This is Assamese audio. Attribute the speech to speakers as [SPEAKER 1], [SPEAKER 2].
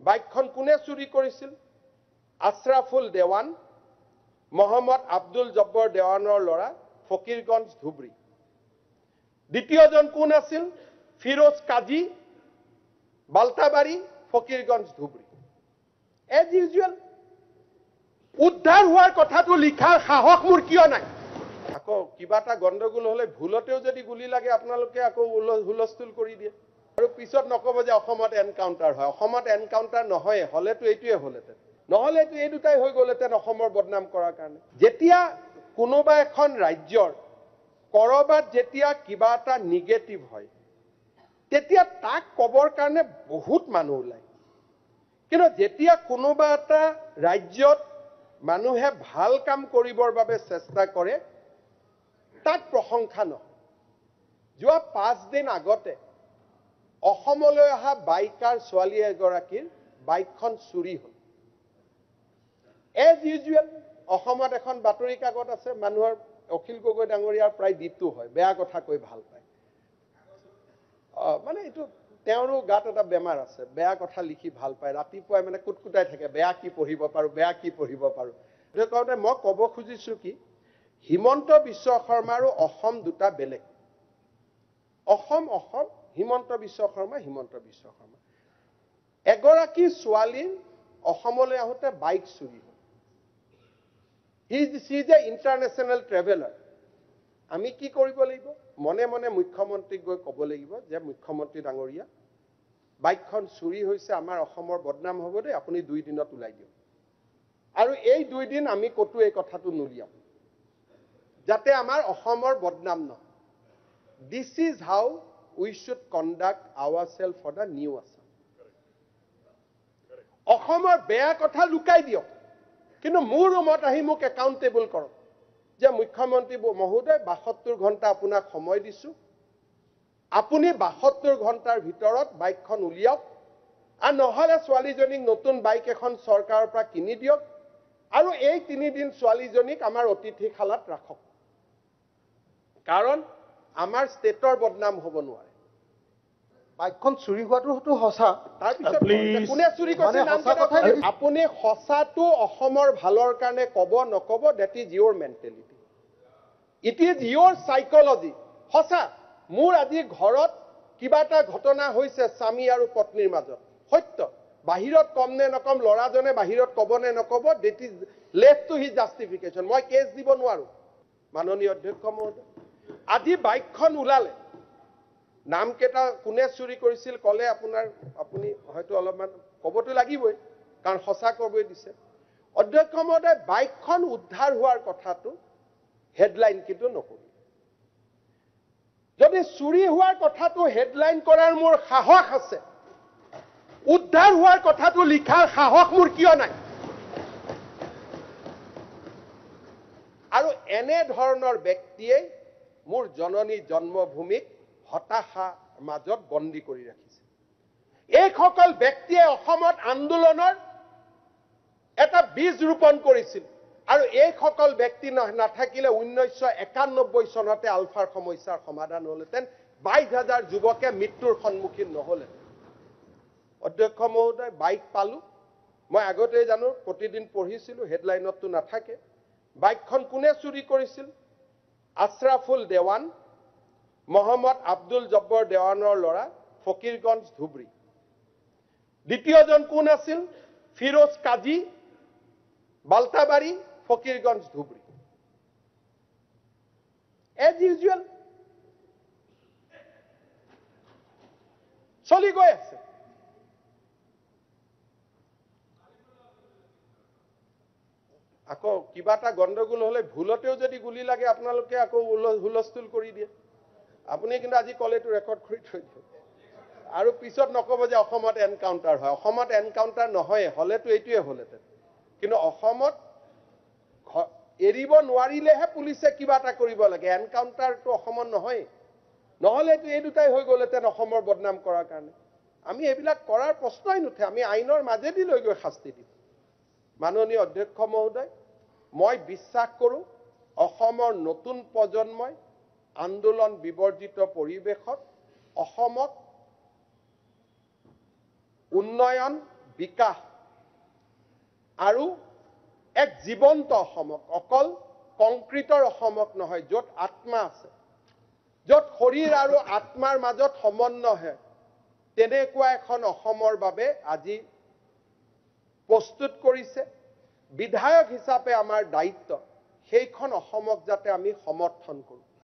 [SPEAKER 1] বাইকখন কোনে চুৰি কৰিছিল? আশৰাফুল দেৱান, মহম্মদ আব্দুল জব্বৰ দেৱানৰ ল'ৰা, ফকিৰগঞ্জ ধুবুৰী। দ্বিতীয়জন কোন আছিল? ফিৰোজ কাজী, বালতাবাৰী, ফকিৰগঞ্জ ধুবুৰী। এজ ইউজুৱেল উদ্ধাৰ হোৱাৰ কথাটো লিখাৰ সাহস মোৰ কিয় নাই? আকৌ কিবা এটা গণ্ডগোল হলে ভুলতেও যদি গুলি লাগে আপোনালোকে আকৌ হুলস্থুল কৰি দিয়ে আৰু পিছত নকব যে অসমত এনকাউণ্টাৰ হয়। অসমত এনকাউণ্টাৰ নহয়, হলেতো এইটোৱে হলহেঁতেন, নহলেতো এই দুটাই হৈ গলহেঁতেন অসমৰ বদনাম কৰাৰ কাৰণে। যেতিয়া কোনোবা এখন ৰাজ্যৰ কৰবাত যেতিয়া কিবা এটা নিগেটিভ হয় তেতিয়া তাক কবৰ কাৰণে বহুত মানুহ ওলায়, কিন্তু যেতিয়া কোনোবা এটা ৰাজ্যত মানুহে ভাল কাম কৰিবৰ বাবে চেষ্টা কৰে তাক প্ৰশংসা নহয়। যোৱা 5 দিন আগতে অসমলৈ অহা বাইকাৰ ছোৱালী এগৰাকীৰ বাইকখন চুৰি হ'ল। এজ ইউজুৱেল অসমত এখন বাতৰি কাকত আছে, মানুহৰ অখিল গগৈ ডাঙৰীয়াৰ প্ৰায় দ্বীপটো হয়, বেয়া কথা কৈ ভাল পায়। মানে এইটো তেওঁৰো গাত এটা বেমাৰ আছে, বেয়া কথা লিখি ভাল পায়, ৰাতিপুৱাই মানে কুটকুটাই থাকে, বেয়া কি পঢ়িব পাৰো, বেয়া কি পঢ়িব পাৰো। সেইটো কাৰণে মই ক'ব খুজিছো কি, হিমন্ত বিশ্ব শৰ্মা আৰু অসম দুটা বেলেগ। অসম অসম, হিমন্ত বিশ্ব শৰ্মা হিমন্ত বিশ্ব শৰ্মা। এগৰাকী ছোৱালীৰ অসমলৈ আহোঁতে বাইক চুৰি হ'ল। He is a international traveller. আমি কি কৰিব লাগিব? মনে মনে মুখ্যমন্ত্ৰীক গৈ ক'ব লাগিব যে মুখ্যমন্ত্ৰী ডাঙৰীয়া, বাইকখন চুৰি হৈছে, আমাৰ অসমৰ বদনাম হ'ব দেই, আপুনি 2 দিনত ওলাই দিয়ক। আৰু এই 2 দিন আমি ক'তো এই কথাটো নুলিয়াম যাতে আমাৰ অসমৰ বদনাম নহয়। This is how we should conduct ourselves for the new Assam. অসমৰ বেয়া কথা লুকাই দিয়ক, কিন্তু মোৰ ৰুমত আহি মোক একাউণ্টেবল কৰক যে মুখ্যমন্ত্ৰী মহোদয় 72 ঘণ্টা আপোনাক সময় দিছো, আপুনি 72 ঘণ্টাৰ ভিতৰত বাইকখন উলিয়াওক, আৰু নহলে ছোৱালীজনীক নতুন বাইক এখন চৰকাৰৰ পৰা কিনি দিয়ক, আৰু এই 3 দিন ছোৱালীজনীক আমাৰ অতিথিশালাত ৰাখক, কাৰণ আমাৰ ষ্টেটৰ বদনাম হ'ব নোৱাৰে।
[SPEAKER 2] বাইকখন চুৰি হোৱাটো সঁচা,
[SPEAKER 1] তাৰপিছত কোনে চুৰি কৰিছে? আপুনি সঁচাটো অসমৰ ভালৰ কাৰণে ক'ব নক'ব, that is your mentality, it is your psychology. সঁচা, মোৰ আজি ঘৰত কিবা এটা ঘটনা হৈছে স্বামী আৰু পত্নীৰ মাজত, সত্য, বাহিৰত কম নে নকম, ল'ৰাজনে বাহিৰত ক'ব নে নক'ব, that is left to his justification. মই কেছ দিব নোৱাৰো। মাননীয় অধ্যক্ষ মহোদয়, আজি বাইকখন ওলালে, নাম কেইটা কোনে চুৰি কৰিছিল ক'লে আপুনি হয়তো অলপমান ক'বতো লাগিবই, কাৰণ সঁচা ক'বই দিছে। অধ্যক্ষ মহোদয়, বাইকখন উদ্ধাৰ হোৱাৰ কথাটো হেডলাইন কিন্তু নকৰিলে। যদি চুৰি হোৱাৰ কথাটো হেডলাইন কৰাৰ মোৰ সাহস আছে, উদ্ধাৰ হোৱাৰ কথাটো লিখাৰ সাহস মোৰ কিয় নাই? আৰু এনে ধৰণৰ ব্যক্তিয়ে মোৰ জননী জন্মভূমিক হতাশাৰ মাজত বন্দী কৰি ৰাখিছে। এইসকল ব্যক্তিয়ে অসমত আন্দোলনৰ এটা বীজ ৰোপণ কৰিছিল, আৰু এইসকল ব্যক্তি নাথাকিলে 1991 চনতে আলফাৰ সমস্যাৰ সমাধান হ'লহেঁতেন, 22,000 যুৱকে মৃত্যুৰ সন্মুখীন নহ'লহেঁতেন। অধ্যক্ষ মহোদয়, বাইক পালো, মই আগতেই জানো, প্ৰতিদিন পঢ়িছিলো, হেডলাইনতটো নাথাকে। বাইকখন কোনে চুৰি কৰিছিল? আশৰাফুল দেৱান, মহম্মদ আব্দুল জব্বৰ দেৱানৰ ল'ৰা, ফকিৰগঞ্জ ধুবুৰী। দ্বিতীয়জন কোন আছিল? ফিৰোজ কাজী, বালতাবাৰী, ফকিৰগঞ্জ ধুবুৰী। এজ ইউজুৱেল চলি গৈ আছে। আকৌ কিবা এটা গণ্ডগোল হলে ভুলতেও যদি গুলি লাগে আপোনালোকে আকৌ হুলস্থুল কৰি দিয়ে। আপুনি কিন্তু আজি কলেটো ৰেকৰ্ড কৰি থৈ দিয়ক, আৰু পিছত নকব যে অসমত এনকাউণ্টাৰ হয়। অসমত এনকাউণ্টাৰ নহয়, হলেতো এইটোৱে হলহেঁতেন, কিন্তু অসমত এৰিব নোৱাৰিলেহে পুলিচে কিবা এটা কৰিব লাগে। এনকাউণ্টাৰটো অসমত নহয়, নহলেতো এই দুটাই হৈ গলহেঁতেন অসমৰ বদনাম কৰাৰ কাৰণে। আমি এইবিলাক কৰাৰ প্ৰশ্নই নুঠে, আমি আইনৰ মাজেদি লৈ গৈ শাস্তি দিম। মাননীয় অধ্যক্ষ মহোদয়, মই বিশ্বাস কৰো অসমৰ নতুন প্ৰজন্মই আন্দোলন বিবৰ্জিত পৰিৱেশত অসমক উন্নয়ন বিকাশ আৰু এক জীৱন্ত অসমক, অকল কংক্ৰিটৰ অসমক নহয়, য'ত আত্মা আছে, য'ত শৰীৰ আৰু আত্মাৰ মাজত সমন্বয়, তেনেকুৱা এখন অসমৰ বাবে আজি প্ৰস্তুত কৰিছে। বিধায়ক হিচাপে আমাৰ দায়িত্ব সেইখন অসমক যাতে আমি সমৰ্থন কৰোঁ।